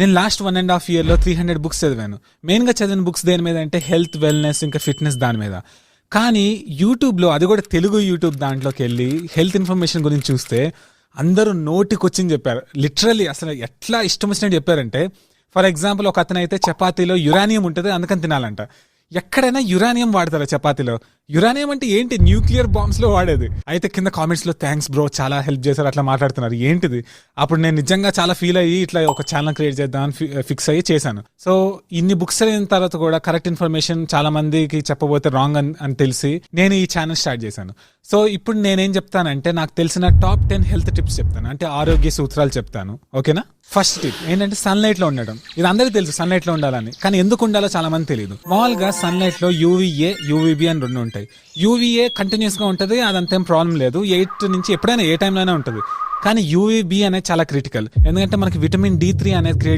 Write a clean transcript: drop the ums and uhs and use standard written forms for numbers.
నేను last 1.5 yearలో 300 books చదివాను. మెయిన్గా చదివిన బుక్స్ దేని మీద అంటే హెల్త్, వెల్నెస్, ఇంకా ఫిట్నెస్ దాని మీద. కానీ యూట్యూబ్లో, అది కూడా తెలుగు యూట్యూబ్ దాంట్లోకి వెళ్ళి హెల్త్ ఇన్ఫర్మేషన్ గురించి చూస్తే అందరూ నోటికొచ్చింది చెప్పారు. లిటరల్లీ అసలు ఎట్లా ఇష్టం వచ్చినట్టు చెప్పారంటే, ఫర్ ఎగ్జాంపుల్ ఒక అతనైతే చపాతీలో యురానియం ఉంటుంది అందుకని తినాలంట. ఎక్కడైనా యురానియం వాడతారా చపాతీలో? యురానియం అంటే ఏంటి? న్యూక్లియర్ బాంబ్స్ లో వాడేది. అయితే కింద కామెంట్స్ లో థ్యాంక్స్ బ్రో, చాలా హెల్ప్ చేశారు అట్లా మాట్లాడుతున్నారు. ఏంటిది? అప్పుడు నేను నిజంగా చాలా ఫీల్ అయ్యి ఇట్లా ఒక ఛానల్ క్రియేట్ చేద్దామని ఫిక్స్ అయ్యి చేశాను. సో ఇన్ని బుక్స్ అయిన తర్వాత కూడా కరెక్ట్ ఇన్ఫర్మేషన్ చాలా మందికి చెప్పబోతే రాంగ్ అని తెలిసి నేను ఈ ఛానల్ స్టార్ట్ చేశాను. సో ఇప్పుడు నేనేం చెప్తానంటే, నాకు తెలిసిన టాప్ 10 హెల్త్ టిప్స్ చెప్తాను, అంటే ఆరోగ్య సూత్రాలు చెప్తాను. ఓకేనా? ఫస్ట్ టిప్ ఏంటంటే సన్లైట్ లో ఉండడం. ఇది అందరికీ తెలుసు సన్లైట్ లో ఉండాలని, కానీ ఎందుకు ఉండాలో చాలా మంది తెలియదు. మామూలుగా సన్లైట్ లో యూవీఏ, యూవీబీ అని 2 ఉంటాయి. యూవీఏ కంటిన్యూస్ గా ఉంటుంది, అదంతేం ప్రాబ్లం లేదు. 8 నుంచి ఎప్పుడైనా ఏ టైంలోనే ఉంటుంది. కానీ యూవీబీ అనేది చాలా క్రిటికల్, ఎందుకంటే మనకి విటమిన్ D3 అనేది క్రియేట్